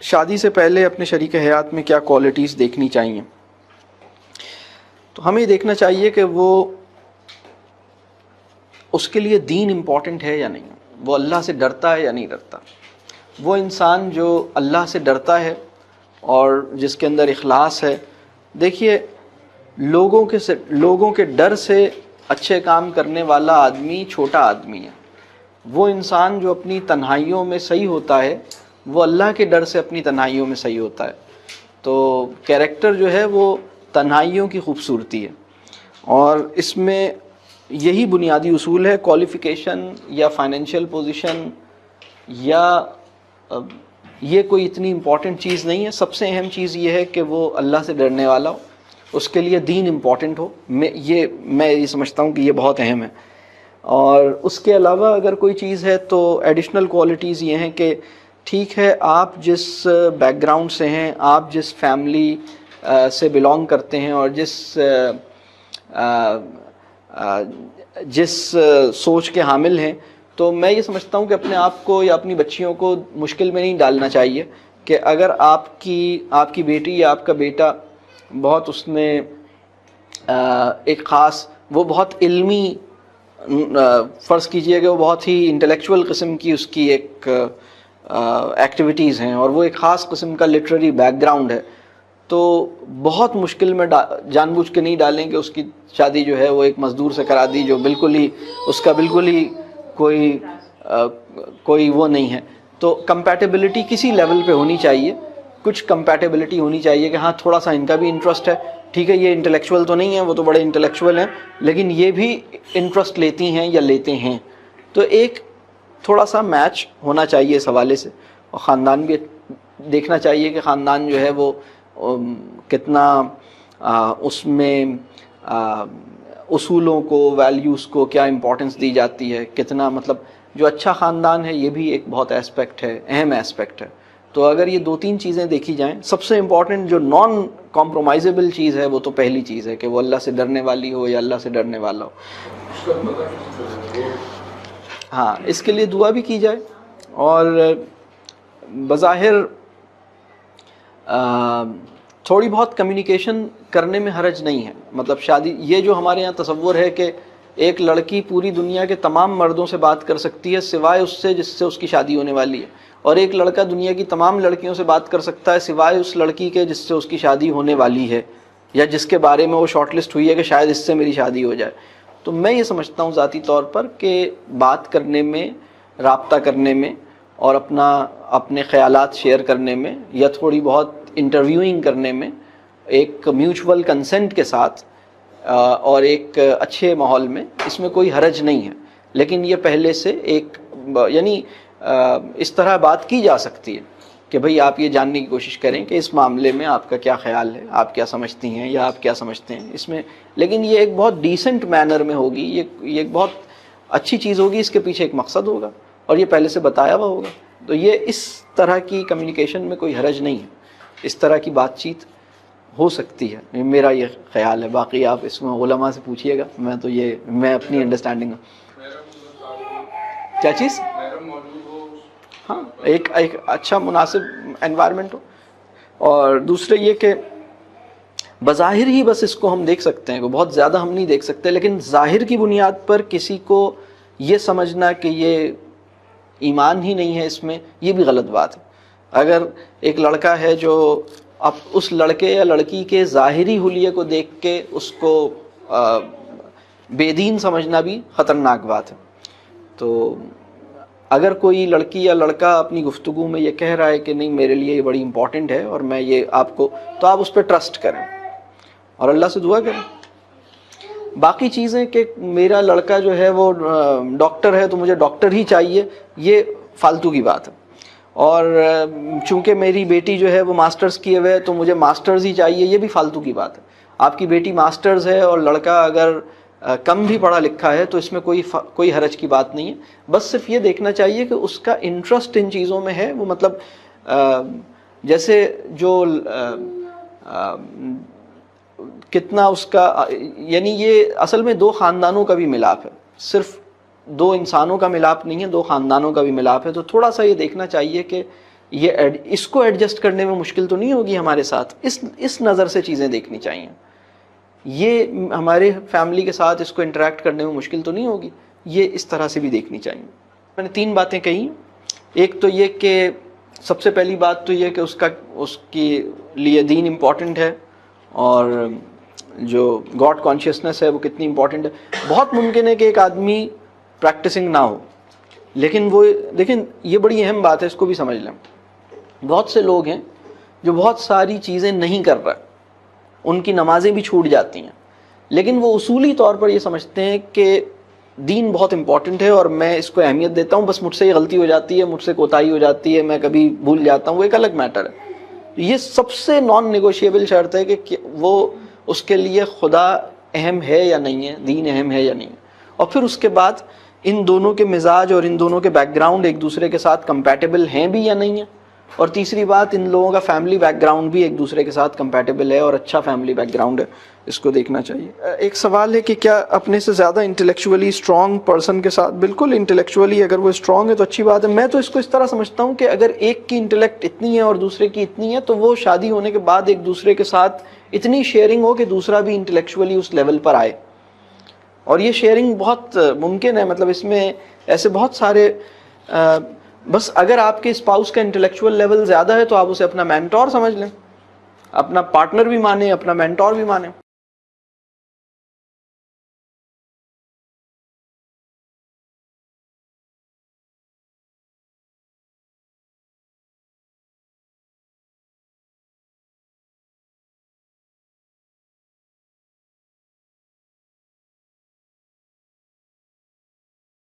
شادی سے پہلے اپنے شریک حیات میں کیا کوالٹیز دیکھنی چاہیے؟ تو ہمیں دیکھنا چاہیے کہ وہ اس کے لیے دین امپورٹنٹ ہے یا نہیں، وہ اللہ سے ڈرتا ہے یا نہیں ڈرتا۔ وہ انسان جو اللہ سے ڈرتا ہے اور جس کے اندر اخلاص ہے، دیکھیے لوگوں کے ڈر سے اچھے کام کرنے والا آدمی چھوٹا آدمی ہے۔ وہ انسان جو اپنی تنہائیوں میں صحیح ہوتا ہے وہ اللہ کے ڈر سے اپنی تنہائیوں میں صحیح ہوتا ہے۔ تو کیریکٹر جو ہے وہ تنہائیوں کی خوبصورتی ہے، اور اس میں یہی بنیادی اصول ہے۔ کوالیفیکیشن یا فائنینشیل پوزیشن یا یہ کوئی اتنی امپورٹنٹ چیز نہیں ہے۔ سب سے اہم چیز یہ ہے کہ وہ اللہ سے ڈرنے والا ہو، اس کے لیے دین امپورٹنٹ ہو۔ میں یہ سمجھتا ہوں کہ یہ بہت اہم ہے۔ اور اس کے علاوہ اگر کوئی چیز ہے تو ایڈیشنل کوالٹیز یہ ہیں کہ ٹھیک ہے، آپ جس بیک گراؤنڈ سے ہیں، آپ جس فیملی سے بلانگ کرتے ہیں، اور جس سوچ کے حامل ہیں، تو میں یہ سمجھتا ہوں کہ اپنے آپ کو یا اپنی بچیوں کو مشکل میں نہیں ڈالنا چاہیے کہ اگر آپ کی بیٹی یا آپ کا بیٹا بہت اس نے ایک خاص، وہ بہت علمی، فرض کیجئے کہ وہ بہت ہی انٹلیکچول قسم کی اس کی ایک ایکٹیویٹیز ہیں، اور وہ ایک خاص قسم کا لٹریری بیک گراؤنڈ ہے، تو بہت مشکل میں جان بوجھ کے نہیں ڈالیں کہ اس کی شادی جو ہے وہ ایک مزدور سے کرا دی جو بالکل ہی کوئی وہ نہیں ہے۔ تو کمپیٹیبلٹی کسی لیول پہ ہونی چاہیے، کچھ کمپیٹیبلٹی ہونی چاہیے کہ ہاں تھوڑا سا ان کا بھی انٹرسٹ ہے، ٹھیک ہے یہ انٹلیکچول تو نہیں ہے، وہ تو بڑے انٹلیکچول ہیں، لیکن یہ بھی انٹرسٹ لیتی ہیں یا لیتے ہیں، تو ایک تھوڑا سا میچ ہونا چاہیے اس حوالے سے۔ اور خاندان بھی دیکھنا چاہیے کہ خاندان جو ہے وہ کتنا اس میں اصولوں کو، ویلیوز کو کیا امپورٹنس دی جاتی ہے، کتنا مطلب جو اچھا خاندان ہے یہ بھی ایک بہت ایسپیکٹ ہے، اہم ایسپیکٹ ہے۔ تو اگر یہ دو تین چیزیں دیکھی جائیں، سب سے امپورٹنٹ جو نان کمپرومائزیبل چیز ہے وہ تو پہلی چیز ہے کہ وہ اللہ سے ڈرنے والی ہو یا اللہ سے ڈرنے والا ہو۔ ہاں، اس کے لیے دعا بھی کی جائے، اور بظاہر تھوڑی بہت کمیونیکیشن کرنے میں حرج نہیں ہے۔ مطلب شادی، یہ جو ہمارے یہاں تصور ہے کہ ایک لڑکی پوری دنیا کے تمام مردوں سے بات کر سکتی ہے سوائے اس سے جس سے اس کی شادی ہونے والی ہے، اور ایک لڑکا دنیا کی تمام لڑکیوں سے بات کر سکتا ہے سوائے اس لڑکی کے جس سے اس کی شادی ہونے والی ہے، یا جس کے بارے میں وہ شارٹ لسٹ ہوئی ہے کہ شاید اس سے میری شادی ہو جائے۔ تو میں یہ سمجھتا ہوں ذاتی طور پر کہ بات کرنے میں، رابطہ کرنے میں، اور اپنے خیالات شیئر کرنے میں، یا تھوڑی بہت انٹرویوئنگ کرنے میں، ایک میوچول کنسنٹ کے ساتھ اور ایک اچھے ماحول میں، اس میں کوئی حرج نہیں ہے۔ لیکن یہ پہلے سے ایک یعنی اس طرح بات کی جا سکتی ہے کہ بھئی آپ یہ جاننے کی کوشش کریں کہ اس معاملے میں آپ کا کیا خیال ہے، آپ کیا سمجھتی ہیں یا آپ کیا سمجھتے ہیں اس میں، لیکن یہ ایک بہت ڈیسنٹ مینر میں ہوگی، یہ ایک بہت اچھی چیز ہوگی، اس کے پیچھے ایک مقصد ہوگا اور یہ پہلے سے بتایا ہوا ہوگا۔ تو یہ اس طرح کی کمیونیکیشن میں کوئی حرج نہیں ہے، اس طرح کی بات چیت ہو سکتی ہے، میرا یہ خیال ہے۔ باقی آپ اس میں علماء سے پوچھیے گا، میں اپنی انڈرسٹینڈنگ کیا چیز، ہاں ایک اچھا مناسب انوائرمنٹ ہو۔ اور دوسرے یہ کہ بظاہر ہی بس اس کو ہم دیکھ سکتے ہیں، بہت زیادہ ہم نہیں دیکھ سکتے، لیکن ظاہر کی بنیاد پر کسی کو یہ سمجھنا کہ یہ ایمان ہی نہیں ہے اس میں، یہ بھی غلط بات ہے۔ اگر ایک لڑکا ہے جو اب اس لڑکے یا لڑکی کے ظاہری حلیے کو دیکھ کے اس کو بے دین سمجھنا بھی خطرناک بات ہے۔ تو اگر کوئی لڑکی یا لڑکا اپنی گفتگو میں یہ کہہ رہا ہے کہ نہیں میرے لیے یہ بڑی امپورٹنٹ ہے اور میں یہ آپ کو، تو آپ اس پہ ٹرسٹ کریں اور اللہ سے دعا کریں۔ باقی چیزیں کہ میرا لڑکا جو ہے وہ ڈاکٹر ہے تو مجھے ڈاکٹر ہی چاہیے، یہ فالتو کی بات ہے۔ اور چونکہ میری بیٹی جو ہے وہ ماسٹرز کیے ہوئے ہے تو مجھے ماسٹرز ہی چاہیے، یہ بھی فالتو کی بات ہے۔ آپ کی بیٹی ماسٹرز ہے اور لڑکا اگر کم بھی پڑھا لکھا ہے تو اس میں کوئی حرج کی بات نہیں ہے۔ بس صرف یہ دیکھنا چاہیے کہ اس کا انٹرسٹ ان چیزوں میں ہے، وہ مطلب جیسے جو کتنا اس کا، یعنی یہ اصل میں دو خاندانوں کا بھی ملاپ ہے، صرف دو انسانوں کا ملاپ نہیں ہے، دو خاندانوں کا بھی ملاپ ہے۔ تو تھوڑا سا یہ دیکھنا چاہیے کہ یہ اس کو ایڈجسٹ کرنے میں مشکل تو نہیں ہوگی ہمارے ساتھ. اس نظر سے چیزیں دیکھنی چاہیے. یہ ہمارے فیملی کے ساتھ اس کو انٹریکٹ کرنے میں مشکل تو نہیں ہوگی, یہ اس طرح سے بھی دیکھنی چاہیے. میں نے 3 باتیں کہی. ایک تو یہ کہ سب سے پہلی بات تو یہ کہ اس کی لیے دین امپورٹنٹ ہے, اور جو گاڈ کانشیسنس ہے وہ کتنی امپورٹنٹ ہے. بہت ممکن ہے کہ ایک آدمی پریکٹسنگ نہ ہو, لیکن وہ دیکھیں یہ بڑی اہم بات ہے, اس کو بھی سمجھ لیں. بہت سے لوگ ہیں جو بہت ساری چیزیں نہیں کر رہے, ان کی نمازیں بھی چھوٹ جاتی ہیں, لیکن وہ اصولی طور پر یہ سمجھتے ہیں کہ دین بہت امپورٹنٹ ہے اور میں اس کو اہمیت دیتا ہوں, بس مجھ سے یہ غلطی ہو جاتی ہے, مجھ سے کوتاہی ہو جاتی ہے, میں کبھی بھول جاتا ہوں, وہ ایک الگ میٹر ہے. یہ سب سے نان نیگوشیبل شرط ہے کہ وہ اس کے لیے خدا اہم ہے یا نہیں ہے, دین اہم ہے یا نہیں ہے. اور پھر اس کے بعد ان دونوں کے مزاج اور ان دونوں کے بیک گراؤنڈ ایک دوسرے کے ساتھ کمپیٹیبل ہیں بھی یا نہیں ہیں. اور تیسری بات, ان لوگوں کا فیملی بیک گراؤنڈ بھی ایک دوسرے کے ساتھ کمپیٹیبل ہے اور اچھا فیملی بیک گراؤنڈ ہے, اس کو دیکھنا چاہیے. ایک سوال ہے کہ کیا اپنے سے زیادہ انٹلیکچولی اسٹرانگ پرسن کے ساتھ, بالکل انٹلیکچولی اگر وہ اسٹرانگ ہے تو اچھی بات ہے. میں تو اس کو اس طرح سمجھتا ہوں کہ اگر ایک کی انٹلیکٹ اتنی ہے اور دوسرے کی اتنی ہے, تو وہ شادی ہونے کے بعد ایک دوسرے کے ساتھ اتنی شیئرنگ ہو کہ دوسرا بھی انٹلیکچولی اس لیول پر آئے. اور یہ شیئرنگ بہت ممکن ہے, مطلب اس میں ایسے بہت سارے بس اگر آپ کے اسپاؤس کا انٹلیکچوئل لیول زیادہ ہے تو آپ اسے اپنا مینٹور سمجھ لیں, اپنا پارٹنر بھی مانیں, اپنا مینٹور بھی مانیں.